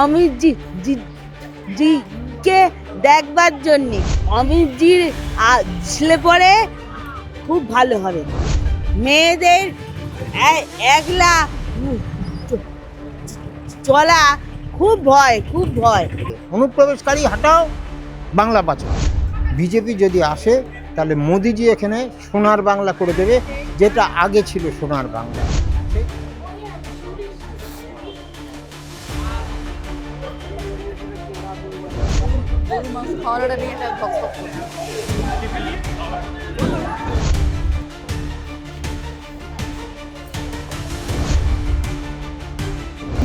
Amit GK দেখবার জন্যে অমিত জির ছেলে পরে খুব ভালো হবে। মেয়েদের একলা চলা খুব ভয়, খুব ভয়। অনুপ্রবেশকারী হটাও, বাংলা বাঁচাও। বিজেপি যদি আসে তাহলে মোদিজি এখানে সোনার বাংলা করে দেবে, যেটা আগে ছিল সোনার বাংলা।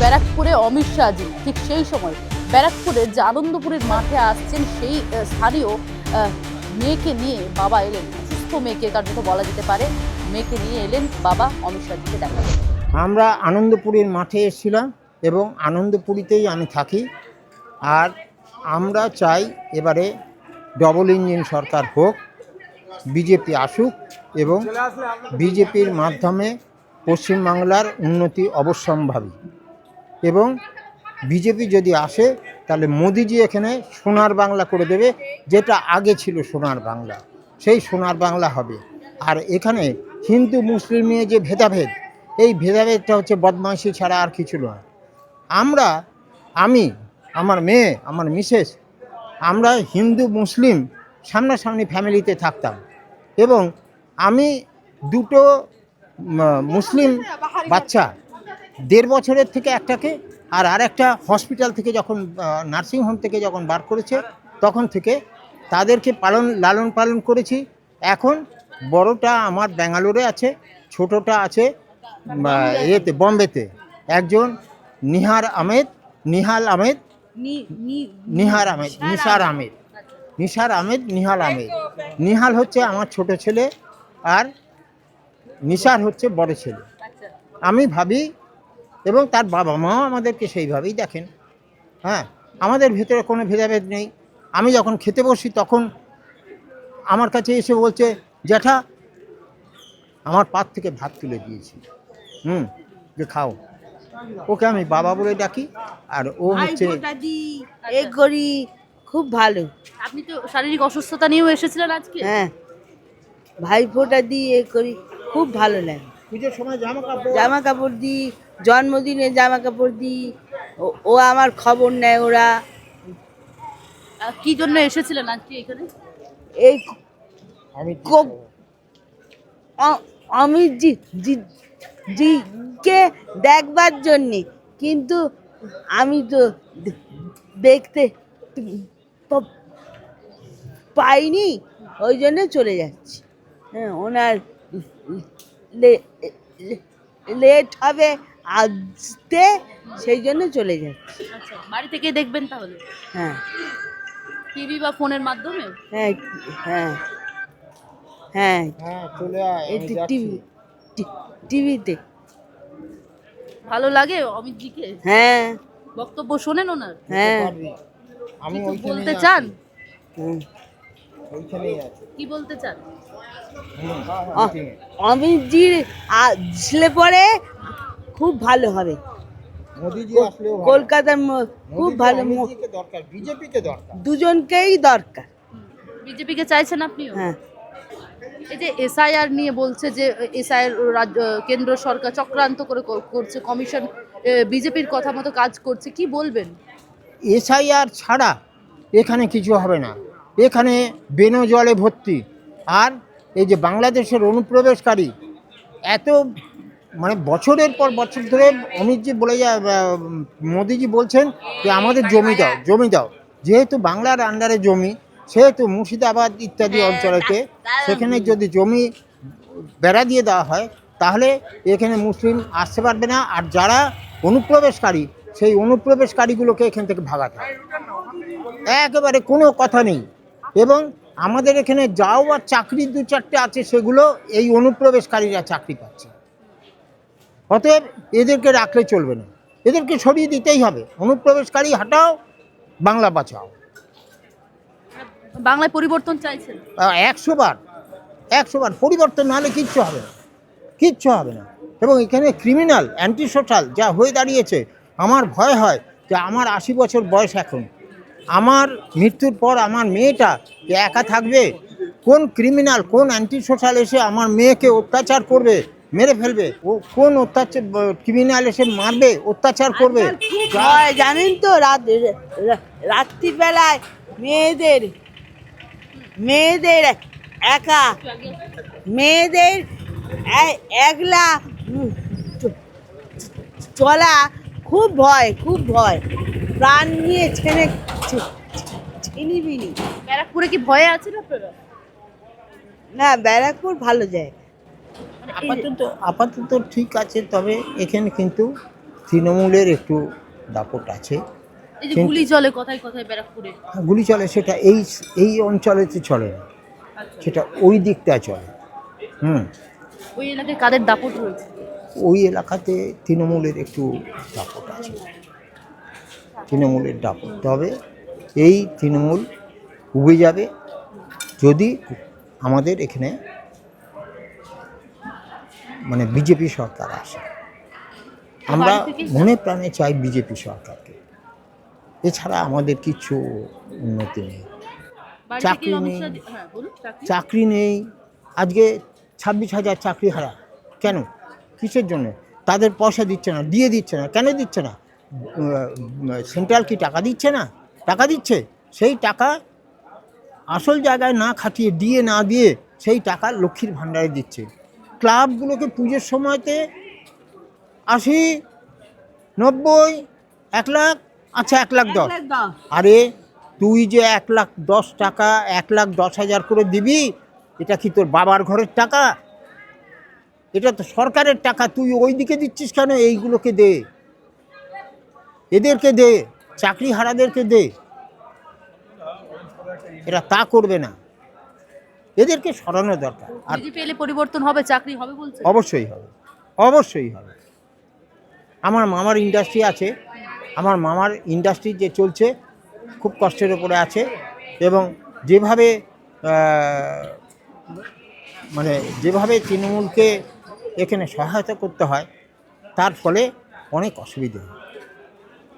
ব্যারাকপুরে অমিত শাহজি ঠিক সেই সময় ব্যারাকপুরের যে আনন্দপুরের মাঠে আসছেন সেই স্থানীয় মেয়েকে নিয়ে বাবা এলেন, সুস্থ মেয়েকে কার্যত বলা যেতে পারে, মেয়েকে নিয়ে এলেন বাবা অমিত শাহজিকে দেখা। আমরা আনন্দপুরের মাঠে এসেছিলাম এবং আনন্দপুরীতেই আমি থাকি। আর আমরা চাই এবারে ডবল ইঞ্জিন সরকার হোক, বিজেপি আসুক এবং বিজেপির মাধ্যমে পশ্চিমবাংলার উন্নতি অবশ্যম্ভাবী। এবং বিজেপি যদি আসে তাহলে মোদিজি এখানে সোনার বাংলা করে দেবে, যেটা আগে ছিল সোনার বাংলা, সেই সোনার বাংলা হবে। আর এখানে হিন্দু মুসলিম নিয়ে যে ভেদাভেদ, এই ভেদাভেদটা হচ্ছে বদমাইশি ছাড়া আর কিছু নয়। আমি, আমার মেয়ে, আমার মিসেস, আমরা হিন্দু মুসলিম সামনাসামনি ফ্যামিলিতে থাকতাম এবং আমি দুটো মুসলিম বাচ্চা 1.5 বছরের থেকে একটাকে আর একটা হসপিটাল থেকে যখন নার্সিংহোম থেকে যখন বার করেছে তখন থেকে তাদেরকে লালন পালন করেছি। এখন বড়টা আমার ব্যাঙ্গালোরে আছে, ছোটটা আছে বম্বেতে। একজন নিহার আহমেদ, নিহাল হচ্ছে আমার ছোট ছেলে আর নিসার হচ্ছে বড় ছেলে। আমি ভাবি এবং তার বাবা মাও আমাদেরকে সেইভাবেই দেখেন। হ্যাঁ, আমাদের ভেতরে কোনো ভেদাভেদ নেই। আমি যখন খেতে বসি তখন আমার কাছে এসে বলছে, জ্যাঠা আমার পাত থেকে ভাত তুলে দিয়েছি, যে খাও। ওকে আমি বাবা বলে ডাকি আর ও হচ্ছে এ করি, খুব ভালো। আপনি তো শারীরিক অসুস্থতা নিয়েও এসেছিলেন আজকে। হ্যাঁ, ভাইফোঁটা দিই, এ করি, খুব ভালো লাগে। পুজোর সময় জামা কাপড় দিই, জন্মদিনে জামা কাপড় দিই, ও আমার খবর নেয়। ওরা কি জন্য এসেছিলেন আজকে এখানে? এই অমিত জিকে দেখবার জন্যে, কিন্তু আমি তো দেখতে পাইনি, ওই জন্য চলে যাচ্ছি। হ্যাঁ, ওনার লেট হবে আসতে, সেই জন্য চলে যাচ্ছি। আচ্ছা, বাড়ি থেকে দেখবেন তাহলে? হ্যাঁ, টিভি বা ফোনের মাধ্যমে? হ্যাঁ, হ্যাঁ, হ্যাঁ, চলে আয়, আমি টিভিতে। ভালো লাগে অমিতজিকে? হ্যাঁ, বক্তব্য শোনেন ওনার? হ্যাঁ। আমি কিছু বলতে চান? ওইখানেই আছি। কি বলতে চান? অমিত জির ছেলে পরে খুব ভালো হবে। মোদিজি আসলেও কলকাতার খুব ভালো, দরকার, বিজেপিকে দরকার, দুজনকেই দরকার। বিজেপিকে চাইছেন আপনিও? হ্যাঁ, এই যে এসআইআর নিয়ে বলছে যে এসআইআর কেন্দ্র সরকার চক্রান্ত করে করছে, কমিশন বিজেপির কথা মতো কাজ করছে, কি বলবেন? এসআইআর ছাড়া এখানে কিছু হবে না। এখানে বেনো জলে ভর্তি। আর এই যে বাংলাদেশের অনুপ্রবেশকারী এত বছরের পর বছর ধরে অমিতজি বলে মোদিজি বলছেন যে আমাদের জমি দাও। যেহেতু বাংলার আন্ডারে জমি, সেহেতু মুর্শিদাবাদ ইত্যাদি অঞ্চলেতে সেখানে যদি জমি বেড়া দিয়ে দেওয়া হয় তাহলে এখানে মুসলিম আসতে পারবে না। আর যারা অনুপ্রবেশকারী, সেই অনুপ্রবেশকারীগুলোকে এখান থেকে ভাগাতে হবে, একেবারে কোনো কথা নেই। এবং আমাদের এখানে যাও আর চাকরি 2-4টে আছে, সেগুলো এই অনুপ্রবেশকারীরা চাকরি পাচ্ছে। অতএব এদেরকে রাখলে চলবে না, এদেরকে সরিয়ে দিতেই হবে। অনুপ্রবেশকারী হটাও, বাংলা বাঁচাও। বাংলায় পরিবর্তন চাইছেন? 100 বার পরিবর্তন না হলে কিচ্ছু হবে না। এবং এখানে ক্রিমিনাল, অ্যান্টি সোশ্যাল যা হয়ে দাঁড়িয়েছে, আমার ভয় হয় যে আমার 80 বছর বয়স এখন, আমার মৃত্যুর পর আমার মেয়েটা যে একা থাকবে, কোন ক্রিমিনাল কোন অ্যান্টি সোশ্যাল এসে আমার মেয়েকে অত্যাচার করবে, মেরে ফেলবে, ও কোন অত্যাচার ক্রিমিনাল এসে মারবে, অত্যাচার করবে। খুব ভয় জানেন তো, রাত্রিবেলায় মেয়েদের একা মেয়েদের একলা চলা খুব ভয়, খুব ভয়, প্রাণ নিয়ে ছিনিবিনি। ব্যারাকপুরে কি ভয়ে আছেন আপনারা? না, ব্যারাকপুর ভালো জায়গা। আপাতত ঠিক আছে, তবে এখানে কিন্তু তৃণমূলের একটু দাপট আছে। এই যে গুলি চলে কথায় কথায় ব্যারাকপুরে, গুলি চলে, সেটা এই অঞ্চলেতে চলে না, সেটা ওই দিকটা চলে। ওই এলাকায় কাদের দাপট রয়েছে? ওই এলাকাতে তৃণমূলের একটু দাপট আছে, তৃণমূলের দাপট। তবে এই তৃণমূল উবে যাবে যদি আমাদের এখানে মানে বিজেপি সরকার আসে। আমরা মনে প্রাণে চাই বিজেপি সরকারকে, এছাড়া আমাদের কিছু উন্নতি নেই। চাকরি নেই, চাকরি নেই। আজকে 26,000 চাকরি হারা। কেন? কিসের জন্য? তাদের পয়সা দিচ্ছে না, দিয়ে দিচ্ছে না। কেন দিচ্ছে না? সেন্ট্রাল কি টাকা দিচ্ছে না? টাকা দিচ্ছে, সেই টাকা আসল জায়গায় না খাটিয়ে, দিয়ে না দিয়ে সেই টাকা লক্ষ্মীর ভাণ্ডারে দিচ্ছে। ক্লাবগুলোকে পুজোর সময়তে 80, 90, 1 লাখ, আচ্ছা 1,10,000। আরে তুই যে 1,10,000 টাকা, 1,10,000 করে দিবি, এটা কি তোর বাবার ঘরের টাকা? এটা তো সরকারের টাকা, তুই ওই দিকে দিচ্ছিস কেন? এইগুলোকে দে, এদেরকে দে, চাকরি হারাদেরকে দে। এরা তা করবে না, এদেরকে সরানো দরকার। আর বিজেপি এলে পরিবর্তন হবে, চাকরি হবে বলছে? অবশ্যই হবে, অবশ্যই হবে। আমার মামার ইন্ডাস্ট্রি আছে, আমার মামার ইন্ডাস্ট্রি যে চলছে খুব কষ্টের ওপরে আছে, এবং যেভাবে মানে যেভাবে তৃণমূলকে এখানে সহায়তা করতে হয়, তার ফলে অনেক অসুবিধা হয়,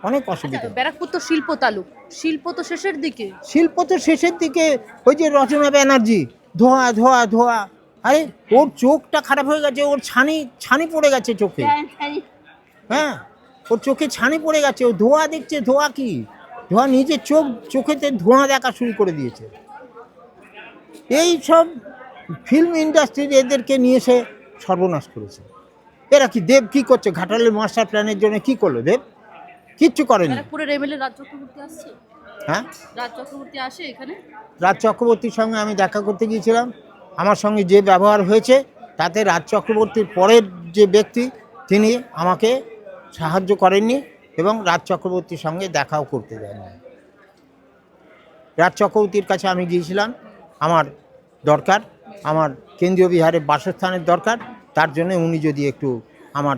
অনেক অসুবিধা। ব্যারাকপুর তো শিল্প তালুক, শিল্প তো শেষের দিকে। শিল্প তো শেষের দিকে। ওই যে রচনা ব্যানার্জি, ধোয়া ধোয়া ধোয়া, আরে ওর চোখটা খারাপ হয়ে গেছে, ওর ছানি পড়ে গেছে চোখে। হ্যাঁ, ওর চোখে ছানি পড়ে গেছে, ও ধোঁয়া দেখছে। ধোঁয়া কি? ধোঁয়া নিজের চোখেতে ধোঁয়া দেখা শুরু করে দিয়েছে। এই সব ফিল্ম ইন্ডাস্ট্রির এদেরকে নিয়ে এসে সর্বনাশ করেছে। এরা কি, দেব কি করছে? ঘাটালের মাস্টার প্ল্যানের জন্য কি করলো দেব? কিচ্ছু করেনি। ব্যারাকপুরের এমএলএ রাজ চক্রবর্তী আসছে। হ্যাঁ, রাজ চক্রবর্তী আসে এখানে। রাজ চক্রবর্তীর সঙ্গে আমি দেখা করতে গিয়েছিলাম। আমার সঙ্গে যে ব্যবহার হয়েছে, তাতে রাজ চক্রবর্তীর পরের যে ব্যক্তি, তিনি আমাকে সাহায্য করেননি এবং রাজ চক্রবর্তীর সঙ্গে দেখাও করতে দেননি। রাজ চক্রবর্তীর কাছে আমি গিয়েছিলাম, আমার দরকার, আমার কেন্দ্রীয় বিহারে বাসস্থানের দরকার, তার জন্য উনি যদি একটু আমার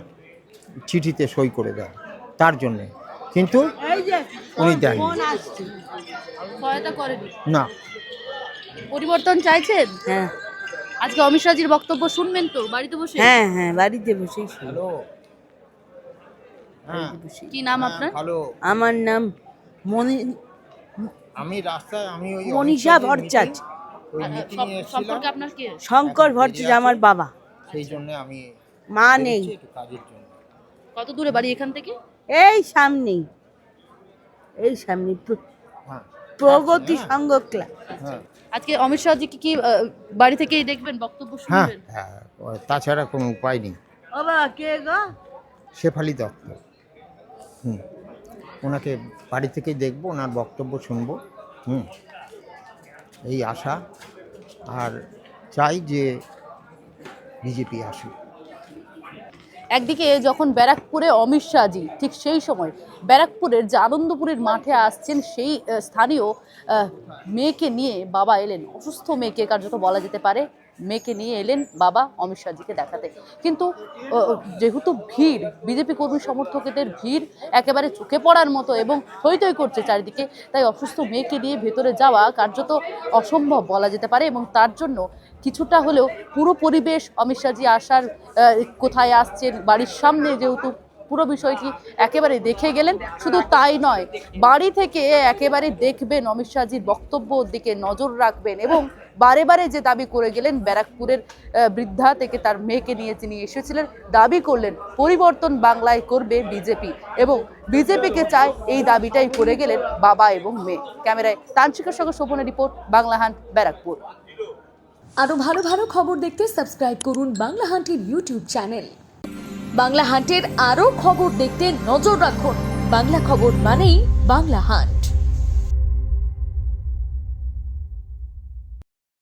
চিঠিতে সই করে দেন, তার জন্যে। কিন্তু উনি দেননি, সহায়তা করেনি। না। পরিবর্তন চাইছেন? হ্যাঁ আজকে অমিত শাহজির বক্তব্য শুনবেন তো বাড়িতে বসে? হ্যাঁ হ্যাঁ, বাড়িতে বসেই শুনি। হ্যালো, হ্যাঁ, কি নাম আপনার? হ্যালো। আমার নাম আমি রাস্তায়, আমি ওই মনীষা ভট্টাচার্য। সম্পর্কে আপনার কি? শঙ্কর ভট্টাচার্য আমার বাবা। সেই জন্য আমি মা নেই। একটু কাজের জন্য। কত দূরে বাড়ি এখান থেকে? এই সামনেই, এই সামনে হ্যাঁ, প্রগতি সংঘ ক্লাব। হ্যাঁ, আজকে অমিত শাহজি কি বাড়ি থেকেই দেখবেন, বক্তব্য হ্যাঁ, শুনবেন? হ্যাঁ, তাছাড়া কোনো উপায় নেই। ও বাবা, কে গো? শেফালি দত্ত। ওনাকে বাড়ি থেকেই দেখবো, ওনার বক্তব্য শুনবো। এই আশা, আর চাই যে বিজেপি আসুক। একদিকে যখন ব্যারাকপুরে অমিত শাহজি, ঠিক সেই সময় ব্যারাকপুরের যে আনন্দপুরের মাঠে আসছেন, সেই স্থানীয় মেয়েকে নিয়ে বাবা এলেন, অসুস্থ মেয়েকে কার্যত বলা যেতে পারে, মেয়েকে নিয়ে এলেন বাবা অমিত শাহজিকে দেখাতে। কিন্তু যেহেতু ভিড়, বিজেপি কর্মী সমর্থকদের ভিড় একেবারে চোখে পড়ার মতো এবং থই করছে চারিদিকে, তাই অসুস্থ মেয়েকে নিয়ে ভেতরে যাওয়া কার্যত অসম্ভব বলা যেতে পারে। এবং তার জন্য কিছুটা হলেও পুরো পরিবেশ অমিত শাহজি আসার, কোথায় আসছেন, বাড়ির সামনে যেহেতু পুরো বিষয়টি একেবারে দেখে গেলেন। শুধু তাই নয়, বাড়ি থেকে একেবারে দেখবেন অমিত শাহজির বক্তব্যর দিকে নজর রাখবেন এবং বারে বারে যে দাবি করে গেলেন ব্যারাকপুরের বৃদ্ধা থেকে তার মেয়েকে নিয়ে তিনি এসেছিলেন, দাবি করলেন পরিবর্তন বাংলায় করবে বিজেপি এবং বিজেপিকে চায়, এই দাবিটাই করে গেলেন বাবা এবং মেয়ে। ক্যামেরায় তান্ত্রিকের সঙ্গে শোভনের রিপোর্ট, বাংলা হান্ট, ব্যারাকপুর। আরো ভালো ভালো খবর দেখতে সাবস্ক্রাইব করুন বাংলা হান্টের ইউটিউব চ্যানেল। বাংলা হান্টের আরো খবর দেখতে নজর রাখুন। বাংলা খবর মানেই বাংলা হান্ট।